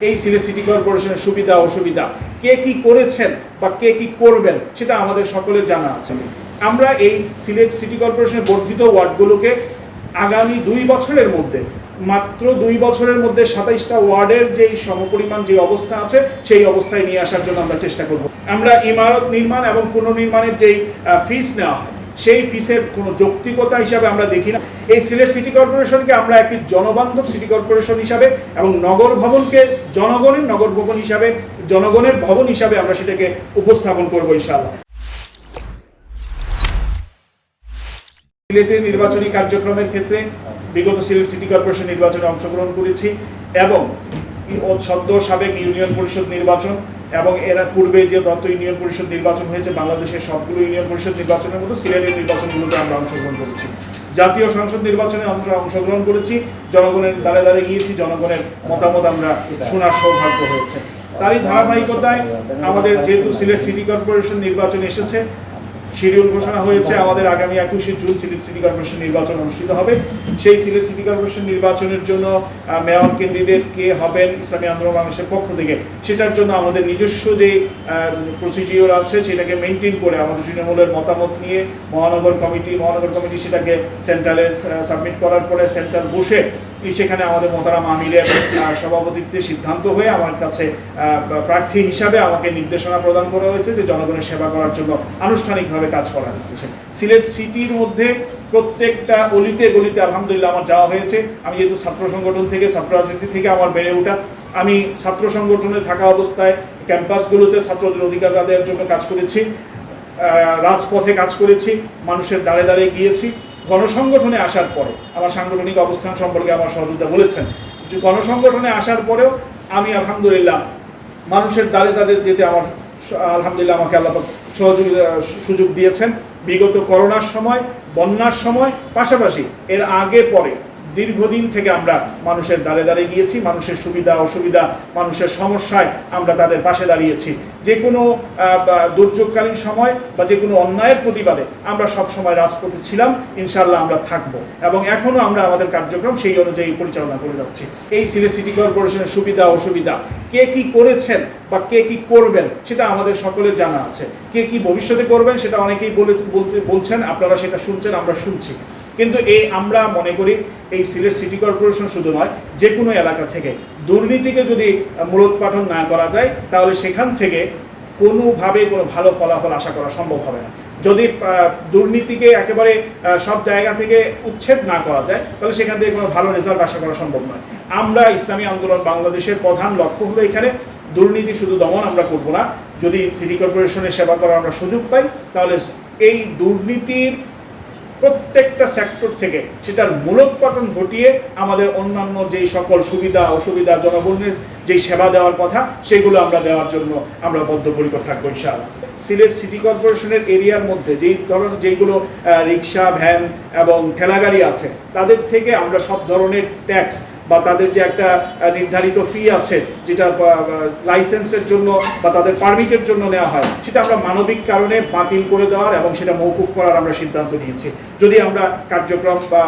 এই সিলেট সিটি কর্পোরেশনের সুবিধা অসুবিধা কে কি করেছেন বা কে কি করবেন সেটা আমাদের সকলের জানা আছে। আমরা এই সিলেট সিটি কর্পোরেশনের বর্ধিত ওয়ার্ডগুলোকে আগামী 2 বছরের মধ্যে মাত্র 2 বছরের মধ্যে 27টা ওয়ার্ডের যেই সমপরিমাণ যে অবস্থা আছে সেই অবস্থায় নিয়ে আসার জন্য আমরা চেষ্টা করব। আমরা ইমারত নির্মাণ এবং পুনর্নির্মাণের যেই ফিস নেওয়া হয় সেই ফিসের কোনো যৌক্তিকতা হিসাবে আমরা দেখি না। এই সিলেট সিটি কর্পোরেশনকে আমরা একটি জনবান্ধব সিটি কর্পোরেশন হিসাবে এবং নগর ভবনকে জনগণের নগর ভবন হিসাবে, জনগণের ভবন হিসাবে আমরা সেটাকে উপস্থাপন করবো ইনশাআল্লাহ। সিলেটের নির্বাচনী কার্যক্রমের ক্ষেত্রে বিগত সিলেট সিটি কর্পোরেশন নির্বাচনে অংশগ্রহণ করেছি এবং সদ্য সাবেক ইউনিয়ন পরিষদ নির্বাচন এবং এর পূর্বে যে গত ইউনিয়ন পরিষদ নির্বাচন হয়েছে বাংলাদেশের সবগুলো ইউনিয়ন পরিষদ নির্বাচনের মতো সিলেটের নির্বাচনগুলোতে আমরা অংশগ্রহণ করেছি। জাতীয় সংসদ নির্বাচনে অংশগ্রহণ করেছি, জনগণের দ্বারে দ্বারে গিয়েছি, জনগণের মতামত আমরা শোনার সৌভাগ্য হয়েছে। তারই ধারাবাহিকতায় আমাদের যেহেতু সিলেট সিটি কর্পোরেশন নির্বাচন এসেছে, শিডিউল ঘোষণা হয়েছে, আমাদের আগামী 21শে জুন সিলেট সিটি কর্পোরেশন নির্বাচন অনুষ্ঠিত হবে। সেই সিলেট সিটি কর্পোরেশন নির্বাচনের জন্য মেয়র ক্যান্ডিডেট কে হবেন ইসলামী আন্দোলন বাংলাদেশের পক্ষ থেকে, সেটার জন্য আমাদের নিজস্ব যে প্রসিডিওর আছে সেটাকে মেনটেন করে আমাদের তৃণমূলের মতামত নিয়ে মহানগর কমিটি সেটাকে সেন্ট্রালে সাবমিট করার পরে সেন্ট্রাল বসে সেখানে আমাদের মোহতারাম আমিরের সভাপতিত্বে সিদ্ধান্ত হয়ে আমার কাছে প্রার্থী হিসাবে আমাকে নির্দেশনা প্রদান করা হয়েছে যে জনগণের সেবা করার জন্য আনুষ্ঠানিকভাবে কাজ করা হচ্ছে। সিলেট সিটির মধ্যে প্রত্যেকটা অলিতে গলিতে আলহামদুলিল্লাহ আমার যাওয়া হয়েছে। আমি যেহেতু ছাত্র সংগঠন থেকে, ছাত্র রাজনীতি থেকে আমার বেড়ে ওঠা, আমি ছাত্র সংগঠনে থাকা অবস্থায় ক্যাম্পাসগুলোতে ছাত্রদের অধিকার আদায়ের জন্য কাজ করেছি, রাজপথে কাজ করেছি, মানুষের দ্বারে দ্বারে গিয়েছি। গণসংগঠনে আসার পরে আমার সাংগঠনিক অবস্থান সম্পর্কে আমার সহযোগিতা বলেছেন, যে গণসংগঠনে আসার পরেও আমি আলহামদুলিল্লাহ মানুষের দ্বারে দ্বারে যেতে আমার আলহামদুলিল্লাহ আমাকে আল্লাহ সুযোগ দিয়েছেন। বিগত করোনার সময়, বন্যার সময়, পাশাপাশি এর আগে পরে দীর্ঘদিন থেকে আমরা মানুষের দ্বারে দ্বারে গিয়েছি, মানুষের সুবিধা অসুবিধা, মানুষের সমস্যায় আমরা তাদের পাশে দাঁড়িয়েছি। যে কোনো দুর্যোগকালীন সময় বা যে কোনো অন্যায়ের প্রতিবাদে আমরা সব সময় রাজপথে ছিলাম, ইনশাআল্লাহ আমরা থাকব এবং এখনও আমরা আমাদের কার্যক্রম সেই অনুযায়ী পরিচালনা করে যাচ্ছি। এই সিলেট সিটি কর্পোরেশনের সুবিধা অসুবিধা কে কি করেছেন বা কে কি করবেন সেটা আমাদের সকলের জানা আছে। কে কি ভবিষ্যতে করবেন সেটা অনেকেই বলছেন, আপনারা সেটা শুনছেন, আমরা শুনছি। কিন্তু আমরা মনে করি এই সিলেট সিটি কর্পোরেশন শুধু নয়, যে কোনো এলাকা থেকে দুর্নীতিকে যদি মূলোৎপাটন না করা যায় তাহলে সেখান থেকে কোনোভাবে কোনো ভালো ফলাফল আশা করা সম্ভব হবে না। যদি দুর্নীতিকে একেবারে সব জায়গা থেকে উচ্ছেদ না করা যায় তাহলে সেখান থেকে কোনো ভালো রেজাল্ট আশা করা সম্ভব নয়। আমরা ইসলামী আন্দোলন বাংলাদেশের প্রধান লক্ষ্য হলো এখানে দুর্নীতি শুধু দমন আমরা করব না, যদি সিটি কর্পোরেশনের সেবা করার আমরা সুযোগ পাই তাহলে এই দুর্নীতির প্রত্যেকটা সেক্টর থেকে সেটার মূলোৎপাটন ঘটিয়ে আমাদের অন্যান্য যেই সকল সুবিধা অসুবিধা, জনগণের যেই সেবা দেওয়ার কথা সেগুলো আমরা দেওয়ার জন্য আমরা বদ্ধপরিকর থাকবো ইনশাআল্লাহ। সিলেট সিটি কর্পোরেশনের এরিয়ার মধ্যে যেইগুলো রিক্সা, ভ্যান এবং ঠেলাগাড়ি আছে তাদের থেকে আমরা সব ধরনের ট্যাক্স বা তাদের যে একটা নির্ধারিত ফি আছে যেটা লাইসেন্সের জন্য বা তাদের পারমিটের জন্য নেওয়া হয়, সেটা আমরা মানবিক কারণে বাতিল করে দেওয়ার এবং সেটা মওকুফ করার আমরা সিদ্ধান্ত নিয়েছি। যদি আমরা কার্যক্রম বা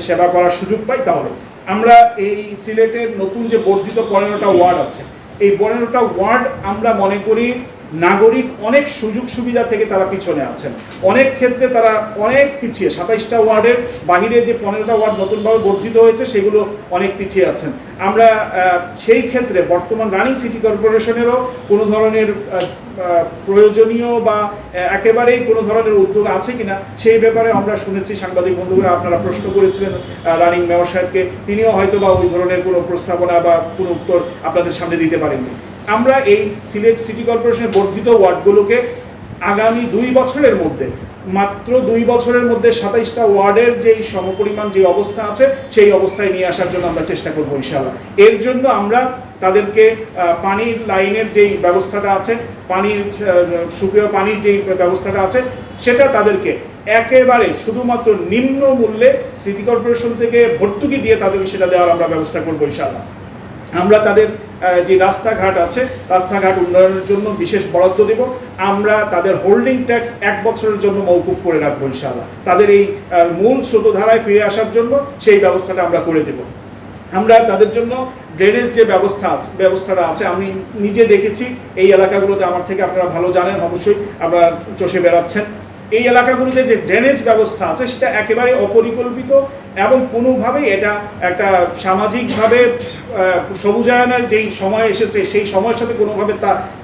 সেবা করার সুযোগ পাই তাহলে আমরা এই সিলেটের নতুন যে বর্ধিত 15টা ওয়ার্ড আছে, এই 15টা ওয়ার্ড আমরা মনে করি নাগরিক অনেক সুযোগ সুবিধা থেকে তারা পিছনে আছেন, অনেক ক্ষেত্রে তারা অনেক পিছিয়ে। 27টা ওয়ার্ডের বাহিরে যে 15টা ওয়ার্ড নতুনভাবে বর্ধিত হয়েছে সেগুলো অনেক পিছিয়ে আছেন। আমরা সেই ক্ষেত্রে বর্তমান রানিং সিটি কর্পোরেশনেরও কোনো ধরনের প্রয়োজনীয় বা একেবারেই কোনো ধরনের উদ্যোগ আছে কিনা সেই ব্যাপারে আমরা শুনেছি, সাংবাদিক বন্ধুরা আপনারা প্রশ্ন করেছিলেন রানিং মেয়র সাহেবকে, তিনিও হয়তো বা ওই ধরনের কোনো প্রস্তাবনা বা কোনো উত্তর আপনাদের সামনে দিতে পারেননি। আমরা এই সিলেট সিটি কর্পোরেশনের বর্ধিত ওয়ার্ডগুলোকে আগামী 2 বছরের মধ্যে মাত্র 2 বছরের মধ্যে 27টা ওয়ার্ডের যেই সমপরিমাণ যে অবস্থা আছে সেই অবস্থায় নিয়ে আসার জন্য আমরা চেষ্টা করবো ইনশাআল্লাহ। এর জন্য আমরা তাদেরকে পানির লাইনের যেই ব্যবস্থাটা আছে, সুপেয় পানির যেই ব্যবস্থাটা আছে সেটা তাদেরকে একেবারে শুধুমাত্র নিম্ন মূল্যে সিটি কর্পোরেশন থেকে ভর্তুকি দিয়ে তাদেরকে সেটা দেওয়ার আমরা ব্যবস্থা করবো ইনশাআল্লাহ। আমরা তাদের যে রাস্তাঘাট আছে, রাস্তাঘাট উন্নয়নের জন্য বিশেষ বরাদ্দ দেব। আমরা তাদের হোল্ডিং ট্যাক্স 1 বছরের জন্য মওকুফ করে রাখবো ইনশাআল্লাহ। তাদের এই মূল স্রোতধারায় ফিরে আসার জন্য সেই ব্যবস্থাটা আমরা করে দেব। আমরা তাদের জন্য ড্রেনেজ যে ব্যবস্থাটা আছে, আমি নিজে দেখেছি এই এলাকাগুলোতে, আমার থেকে আপনারা ভালো জানেন অবশ্যই, আপনারা চষে বেড়াচ্ছেন। এই এলাকাগুলোতে যে ড্রেনেজ ব্যবস্থা আছে সেটা একেবারে অপরিকল্পিত এবং কোনোভাবেই এটা একটা সামাজিকভাবে সবুজায়নের যেই সময় এসেছে সেই সময়ের সাথে কোনোভাবে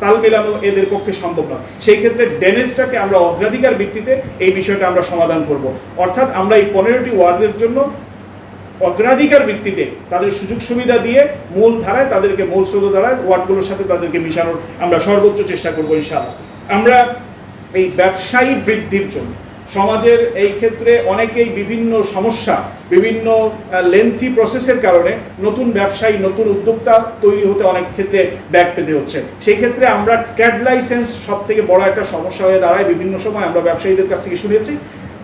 তাল মেলানো এদের পক্ষে সম্ভব নয়। সেই ক্ষেত্রে ড্রেনেজটাকে আমরা অগ্রাধিকার ভিত্তিতে এই বিষয়টা আমরা সমাধান করব। অর্থাৎ আমরা এই 15টি ওয়ার্ডের জন্য অগ্রাধিকার ভিত্তিতে তাদের সুযোগ সুবিধা দিয়ে মূল ধারায় তাদেরকে মূল স্রোতধারায় ওয়ার্ডগুলোর সাথে তাদেরকে মিশানোর আমরা সর্বোচ্চ চেষ্টা করবো ইনশাআল্লাহ। আমরা এই ব্যবসায়ী বৃদ্ধির জন্য সমাজের এই ক্ষেত্রে অনেকেই বিভিন্ন সমস্যা, বিভিন্ন লেন্থি প্রসেসের কারণে নতুন ব্যবসায়ী, নতুন উদ্যোক্তা তৈরি হতে অনেক ক্ষেত্রে ব্যাক পেতে হচ্ছে। সেই ক্ষেত্রে আমরা ট্রেড লাইসেন্স সব থেকে বড় একটা সমস্যা হয়ে দাঁড়ায়। বিভিন্ন সময় আমরা ব্যবসায়ীদের কাছ থেকে শুনেছি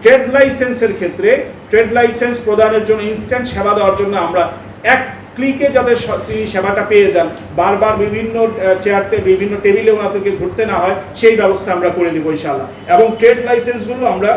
ট্রেড লাইসেন্সের ক্ষেত্রে ট্রেড লাইসেন্স প্রদানের জন্য ইনস্ট্যান্ট সেবা দেওয়ার জন্য আমরা এক ক্লিকে যাতে তিনি সেবাটা পেয়ে যান, বারবার বিভিন্ন বিভিন্ন টেবিলে ওনাদেরকে ঘুরতে না হয়, সেই ব্যবস্থা আমরা করে দিব ইনশাআল্লাহ। এবং ট্রেড লাইসেন্সগুলো আমরা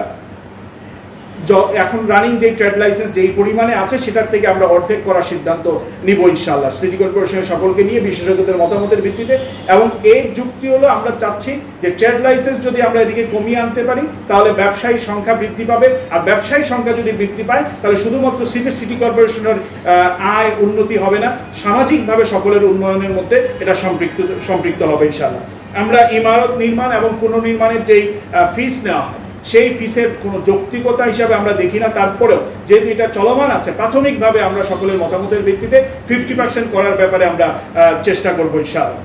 এখন রানিং যে ট্রেড লাইসেন্স যেই পরিমাণে আছে সেটার থেকে আমরা অর্ধেক করার সিদ্ধান্ত নিব ইনশাআল্লাহ, সিটি কর্পোরেশনের সকলকে নিয়ে বিশেষজ্ঞদের মতামতের ভিত্তিতে। এবং এর যুক্তি হলো আমরা চাচ্ছি যে ট্রেড লাইসেন্স যদি আমরা এদিকে কমিয়ে আনতে পারি তাহলে ব্যবসায়ী সংখ্যা বৃদ্ধি পাবে, আর ব্যবসায়ী সংখ্যা যদি বৃদ্ধি পায় তাহলে শুধুমাত্র সিটি কর্পোরেশনের আয় উন্নতি হবে না, সামাজিকভাবে সকলের উন্নয়নের মধ্যে এটা সম্পৃক্ত হবে ইনশাআল্লাহ। আমরা ইমারত নির্মাণ এবং পুনর্নির্মাণের যেই ফিস নেওয়া হয় সেই ফিসের কোনো যৌক্তিকতা হিসাবে আমরা দেখি না। তারপরেও যেহেতু এটা চলমান আছে, প্রাথমিকভাবে আমরা সকলের মতামতের ভিত্তিতে 50% করার ব্যাপারে আমরা চেষ্টা করবো ইনশাআল্লাহ।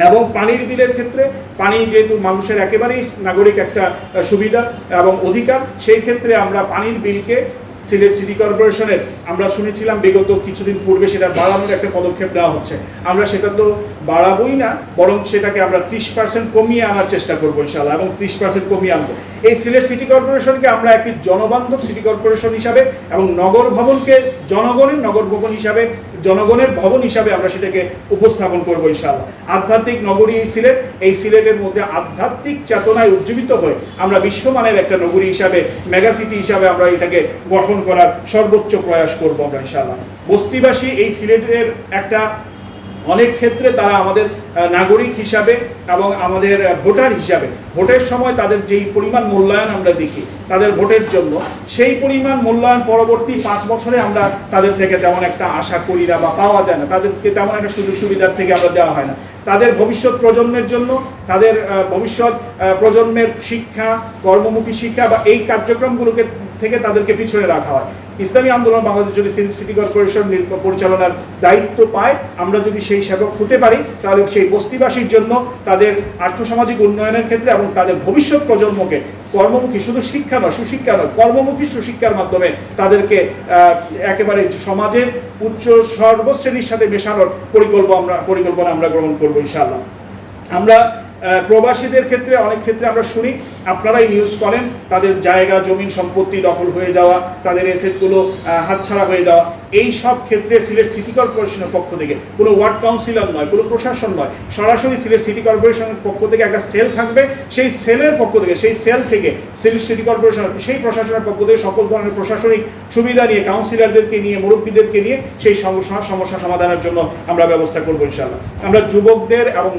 এবং পানির বিলের ক্ষেত্রে পানি যেহেতু মানুষের একেবারেই নাগরিক একটা সুবিধা এবং অধিকার, সেই ক্ষেত্রে আমরা পানির বিলকে সিলেট সিটি কর্পোরেশনের আমরা শুনেছিলাম বিগত কিছুদিন পূর্বে সেটা বাড়ানোর একটা পদক্ষেপ নেওয়া হচ্ছে। আমরা সেটা তো বাড়াবোই না, বরং সেটাকে আমরা 30% কমিয়ে আনার চেষ্টা করবো ইনশাআল্লাহ, এবং 30% কমিয়ে আনবো। এই সিলেট সিটি কর্পোরেশনকে আমরা একটি জনবান্ধব সিটি কর্পোরেশন হিসাবে এবং নগর ভবনকে জনগণের নগর ভবন হিসাবে, জনগণের ভবন হিসাবে আমরা সেটাকে উপস্থাপন করবো ইনশাআল্লাহ। আধ্যাত্মিক নগরী এই সিলেটের মধ্যে আধ্যাত্মিক চেতনায় উজ্জীবিত হয়ে আমরা বিশ্বমানের একটা নগরী হিসাবে, মেগা সিটি হিসাবে আমরা এটাকে গঠন করার সর্বোচ্চ প্রয়াস করবো আমরা ইনশাআল্লাহ। বস্তিবাসী এই সিলেটের একটা অনেক ক্ষেত্রে তারা আমাদের নাগরিক হিসাবে এবং আমাদের ভোটার হিসাবে ভোটের সময় তাদের যেই পরিমাণ মূল্যায়ন আমরা দেখি তাদের ভোটের জন্য, সেই পরিমাণ মূল্যায়ন পরবর্তী 5 বছরে আমরা তাদের থেকে তেমন একটা আশা করি না বা পাওয়া যায় না, তাদেরকে তেমন একটা সুযোগ সুবিধার থেকে আমরা দেওয়া হয় না। তাদের ভবিষ্যৎ প্রজন্মের জন্য, তাদের ভবিষ্যৎ প্রজন্মের শিক্ষা, কর্মমুখী শিক্ষা বা এই কার্যক্রমগুলোকে থেকে তাদেরকে পিছনে রাখা হয়। ইসলামী আন্দোলন বাংলাদেশ যদি সিটি কর্পোরেশন পরিচালনার দায়িত্ব পায়, আমরা যদি সেই সেবক হতে পারি, তাহলে সেই বস্তিবাসীর জন্য তাদের আর্থসামাজিক উন্নয়নের ক্ষেত্রে এবং তাদের ভবিষ্যৎ প্রজন্মকে কর্মমুখী, শুধু শিক্ষা নয়, সুশিক্ষা নয়, কর্মমুখী সুশিক্ষার মাধ্যমে তাদেরকে একেবারে সমাজের উচ্চ সর্বশ্রেণীর সাথে মেশানোর পরিকল্পনা আমরা গ্রহণ করবো ইনশাআল্লাহ। আমরা প্রবাসীদের ক্ষেত্রে অনেক ক্ষেত্রে আমরা শুনি, আপনারাই নিউজ করেন, তাদের জায়গা জমিন সম্পত্তি দখল হয়ে যাওয়া, তাদের এসেটগুলো হাতছাড়া হয়ে যাওয়া। এই সব ক্ষেত্রে সিলেট সিটি কর্পোরেশনের পক্ষ থেকে কোনো ওয়ার্ড কাউন্সিলর নয়, কোনো প্রশাসন নয়, সরাসরি সিলেট সিটি কর্পোরেশনের পক্ষ থেকে একটা সেল থাকবে। সেই সেলের পক্ষ থেকে, সেই সেল থেকে সিলেট সিটি কর্পোরেশন, সেই প্রশাসনের পক্ষ থেকে সকল ধরনের প্রশাসনিক সুবিধা নিয়ে, কাউন্সিলরদেরকে নিয়ে, মুরব্বীদেরকে নিয়ে সেই সমস্যা সমাধানের জন্য আমরা ব্যবস্থা করবো ইনশাআল্লাহ। আমরা যুবকদের এবং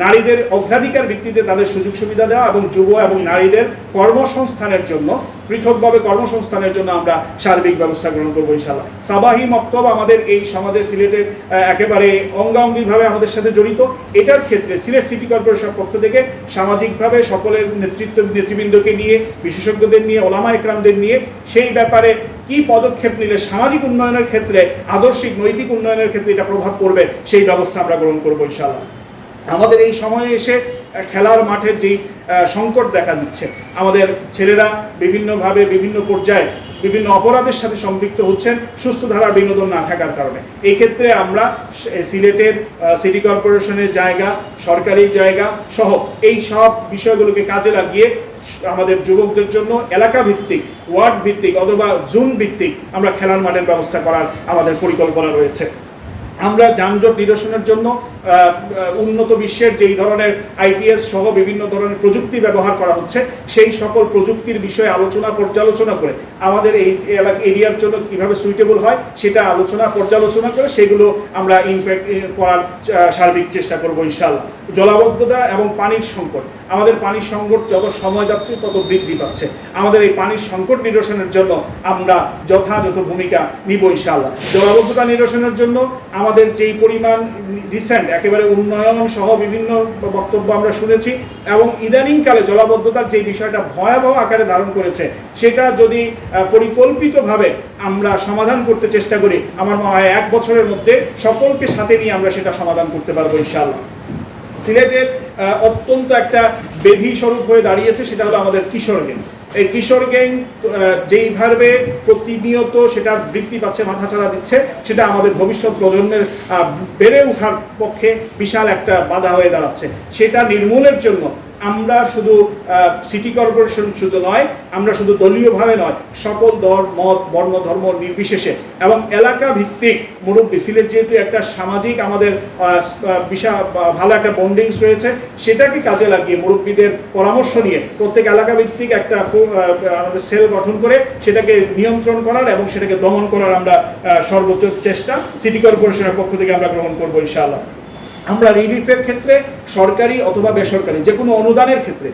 নারীদের অগ্রাধিকার ভিত্তিতে তাদের সুযোগ সুবিধা দেওয়া এবং যুব এবং নারীদের কর্মসংস্থানের জন্য, পৃথকভাবে কর্মসংস্থানের জন্য আমরা সার্বিক ব্যবস্থা গ্রহণ করবো ইনশাআল্লাহ। সাবাহি মক্তব আমাদের এই সমাজের সিলেটের একেবারে অঙ্গাঙ্গিভাবে আমাদের সাথে জড়িত। এটার ক্ষেত্রে সিলেট সিটি কর্পোরেশনের পক্ষ থেকে সামাজিকভাবে সকলের নেতৃবৃন্দকে নিয়ে, বিশেষজ্ঞদের নিয়ে, ওলামা ইকরামদের নিয়ে সেই ব্যাপারে কি পদক্ষেপ নিলে সামাজিক উন্নয়নের ক্ষেত্রে, আদর্শিক নৈতিক উন্নয়নের ক্ষেত্রে এটা প্রভাব পড়বে, সেই ব্যবস্থা আমরা গ্রহণ করবো ইনশাআল্লাহ। আমাদের এই সময়ে এসে খেলার মাঠের যেই সংকট দেখা দিচ্ছে, আমাদের ছেলেরা বিভিন্নভাবে বিভিন্ন পর্যায়ে বিভিন্ন অপরাধের সাথে সম্পৃক্ত হচ্ছেন সুস্থ ধারার বিনোদন না থাকার কারণে। এই ক্ষেত্রে আমরা সিলেটের সিটি কর্পোরেশনের জায়গা, সরকারি জায়গা সহ এই সব বিষয়গুলোকে কাজে লাগিয়ে আমাদের যুবকদের জন্য এলাকা ভিত্তিক, ওয়ার্ড ভিত্তিক অথবা জোন ভিত্তিক আমরা খেলার মাঠের ব্যবস্থা করার আমাদের পরিকল্পনা রয়েছে। আমরা যানজট নিরসনের জন্য উন্নত বিশ্বের যেই ধরনের আইপিএস সহ বিভিন্ন ধরনের প্রযুক্তি ব্যবহার করা হচ্ছে, সেই সকল প্রযুক্তির বিষয়ে পর্যালোচনা করে আমাদের এই এরিয়ার জন্য কিভাবে সুইটেবল হয় সেটা পর্যালোচনা করে সেগুলো আমরা ইমপ্যাক্ট করার সার্বিক চেষ্টা করব ইনশাআল্লাহ। জলাবদ্ধতা এবং পানির সংকট, আমাদের পানির সংকট যত সময় যাচ্ছে তত বৃদ্ধি পাচ্ছে। আমাদের এই পানির সংকট নিরসনের জন্য আমরা যথাযথ ভূমিকা নিব ইনশাআল্লাহ। জলাবদ্ধতা নিরসনের জন্য আমাদের যেই পরিমাণ রিসেন্ট একেবারে উন্নয়ন সহ বিভিন্ন বক্তব্য আমরা শুনেছি, এবং ইদানিংকালে জলাবদ্ধতার যে বিষয়টা ভয়াবহ আকারে ধারণ করেছে, সেটা যদি পরিকল্পিতভাবে আমরা সমাধান করতে চেষ্টা করি, আমার মনে হয় 1 বছরের মধ্যে সকলকে সাথে নিয়ে আমরা সেটা সমাধান করতে পারবো ইনশাআল্লাহ। সিলেটের অত্যন্ত একটা বেধি স্বরূপ হয়ে দাঁড়িয়েছে, সেটা হলো আমাদের কিশোর গ্যাং। এই কিশোর গ্যাং যেইভাবে প্রতিনিয়ত সেটা বৃদ্ধি পাচ্ছে, মাথাচাড়া দিচ্ছে, সেটা আমাদের ভবিষ্যৎ প্রজন্মের বেড়ে ওঠার পক্ষে বিশাল একটা বাধা হয়ে দাঁড়াচ্ছে। সেটা নির্মূলের জন্য আমরা শুধু সিটি কর্পোরেশন শুধু নয়, আমরা শুধু দলীয়ভাবে নয়, সকল দল মত বর্ণ ধর্ম নির্বিশেষে এবং এলাকা ভিত্তিক মুরব্বী, সিলেট যেহেতু একটা সামাজিক আমাদের বিশাল ভালো একটা বন্ডিংস রয়েছে, সেটাকে কাজে লাগিয়ে মুরব্বীদের পরামর্শ নিয়ে প্রত্যেক এলাকা ভিত্তিক একটা আমাদের সেল গঠন করে সেটাকে নিয়ন্ত্রণ করার এবং সেটাকে দমন করার আমরা সর্বোচ্চ চেষ্টা সিটি কর্পোরেশনের পক্ষ থেকে আমরা গ্রহণ করবো ইনশাআল্লাহ। আমরা রিলিফের ক্ষেত্রে সরকারি অথবা বেসরকারি যে কোনো অনুদানের ক্ষেত্রে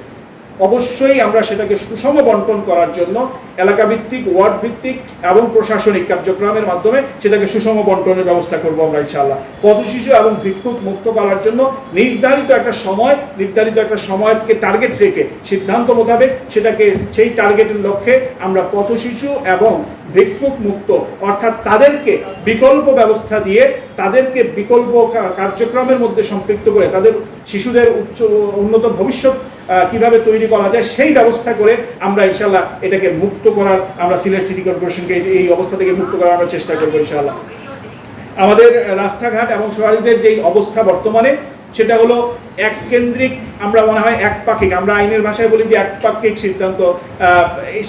অবশ্যই আমরা সেটাকে সুষম বন্টন করার জন্য এলাকা ভিত্তিক, ওয়ার্ড ভিত্তিক এবং প্রশাসনিক কার্যক্রমের মাধ্যমে সেটাকে সুষম বন্টনের ব্যবস্থা করবো আমরা ইনশাআল্লাহ। পথশিশু এবং ভিক্ষুক মুক্ত করার জন্য নির্ধারিত একটা সময়কে টার্গেট রেখে সিদ্ধান্ত মোতাবেক সেটাকে সেই টার্গেটের লক্ষ্যে আমরা পথশিশু এবং ভিক্ষুক মুক্ত, অর্থাৎ তাদেরকে বিকল্প ব্যবস্থা দিয়ে, তাদেরকে বিকল্প কার্যক্রমের মধ্যে সম্পৃক্ত করে তাদের শিশুদের উন্নত ভবিষ্যৎ কিভাবে তৈরি করা যায় সেই ব্যবস্থা করে আমরা ইনশাআল্লাহ এটাকে মুক্ত করার, আমরা সিলেট সিটি কর্পোরেশনকে এই অবস্থা থেকে মুক্ত করার আমরা চেষ্টা করবো ইনশাআল্লাহ। আমাদের রাস্তাঘাট এবং শহরের যেই অবস্থা বর্তমানে, সেটা হলো এককেন্দ্রিক, আমরা মনে হয় একপাক্ষিক, আমরা আইনের ভাষায় বলি যে একপাক্ষিক সিদ্ধান্ত,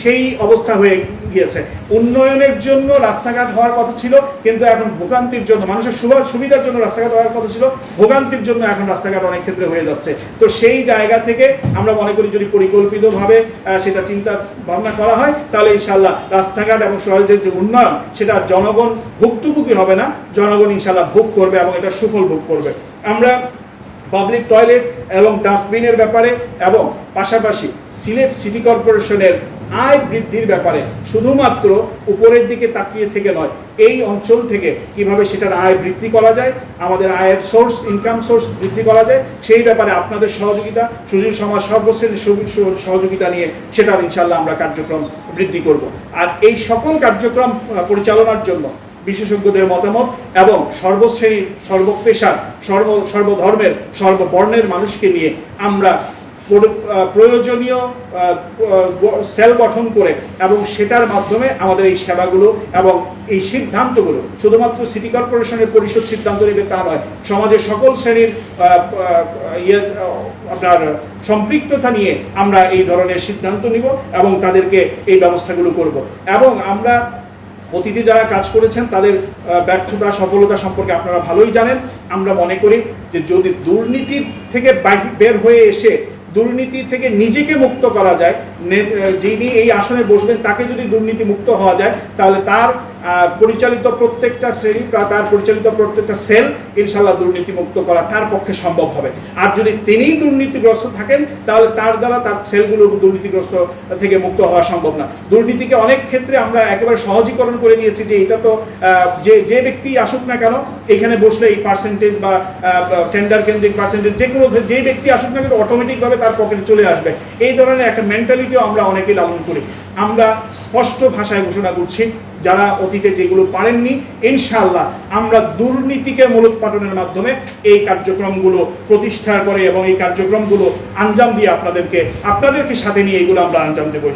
সেই অবস্থা হয়ে গিয়েছে। উন্নয়নের জন্য রাস্তাঘাট হওয়ার কথা ছিল, কিন্তু এখন ভোগান্তির জন্য, মানুষের সুবিধার জন্য রাস্তাঘাট হওয়ার কথা ছিল, ভোগান্তির জন্য এখন রাস্তাঘাট অনেক ক্ষেত্রে হয়ে যাচ্ছে। তো সেই জায়গা থেকে আমরা মনে করি যদি পরিকল্পিতভাবে সেটা চিন্তা ভাবনা করা হয়, তাহলে ইনশাআল্লাহ রাস্তাঘাট এবং শহরের যে উন্নয়ন সেটা জনগণ ভুক্তভোগী হবে না, জনগণ ইনশাআল্লাহ ভোগ করবে এবং এটা সুফল ভোগ করবে। আমরা পাবলিক টয়লেট এবং ডাস্টবিনের ব্যাপারে এবং পাশাপাশি সিলেট সিটি কর্পোরেশনের আয় বৃদ্ধির ব্যাপারে শুধুমাত্র উপরের দিকে তাকিয়ে থেকে নয়, এই অঞ্চল থেকে কিভাবে সেটার আয় বৃদ্ধি করা যায়, আমাদের আয়ের সোর্স, ইনকাম সোর্স বৃদ্ধি করা যায়, সেই ব্যাপারে আপনাদের সহযোগিতা, সুশীল সমাজ সর্বশ্রেণীর সহযোগিতা নিয়ে সেটার ইনশাআল্লাহ আমরা কার্যক্রম বৃদ্ধি করব। আর এই সকল কার্যক্রম পরিচালনার জন্য বিশেষজ্ঞদের মতামত এবং সর্বশ্রেণীর, সর্বপেশার, সর্বধর্মের, সর্ববর্ণের মানুষকে নিয়ে আমরা প্রয়োজনীয় সেল গঠন করে এবং সেটার মাধ্যমে আমাদের এই সেবাগুলো এবং এই সিদ্ধান্তগুলো শুধুমাত্র সিটি কর্পোরেশনের পরিষদ সিদ্ধান্ত নেবে তা নয়, সমাজের সকল শ্রেণীর আপনার সম্পৃক্ততা নিয়ে আমরা এই ধরনের সিদ্ধান্ত নিব এবং তাদেরকে এই ব্যবস্থাগুলো করব। এবং আমরা অতীতে যারা কাজ করেছেন তাদের ব্যর্থতা সফলতা সম্পর্কে আপনারা ভালোই জানেন। আমরা মনে করি যে যদি দুর্নীতি থেকে বের হয়ে এসে দুর্নীতি থেকে নিজেকে মুক্ত করা যায়, যিনি এই আসনে বসবেন তাকে যদি দুর্নীতি মুক্ত হওয়া যায়, তাহলে তার পরিচালিত প্রত্যেকটা শ্রেণী, তার পরিচালিত প্রত্যেকটা সেল ইনশাআল্লাহ দুর্নীতি মুক্ত করা তার পক্ষে সম্ভব হবে। আর যদি তিনিই দুর্নীতিগ্রস্ত থাকেন, তাহলে তার দ্বারা তার সেলগুলো দুর্নীতিগ্রস্ত থেকে মুক্ত হওয়া সম্ভব না। দুর্নীতিকে অনেক ক্ষেত্রে আমরা একেবারে সহজীকরণ করে নিয়েছি যে এটা তো যে ব্যক্তি আসুক না কেন, এখানে বসলে এই পার্সেন্টেজ বা টেন্ডার কেন্দ্রিক পার্সেন্টেজ যে ব্যক্তি আসুক না কেন অটোমেটিকভাবে তার পকেটে চলে আসবে। এই ধরনের একটা মেন্টালিটিও আমরা অনেকেই লালন করি। আমরা স্পষ্ট ভাষায় ঘোষণা করছি, যারা অতীতে যেগুলো পারেননি, ইনশাআল্লাহ আমরা দুর্নীতিকে মূলোৎপাটনের মাধ্যমে এই কার্যক্রমগুলো প্রতিষ্ঠা করে এবং এই কার্যক্রমগুলো আঞ্জাম দিয়ে আপনাদেরকে সাথে নিয়ে এইগুলো আমরা আঞ্জাম দেব।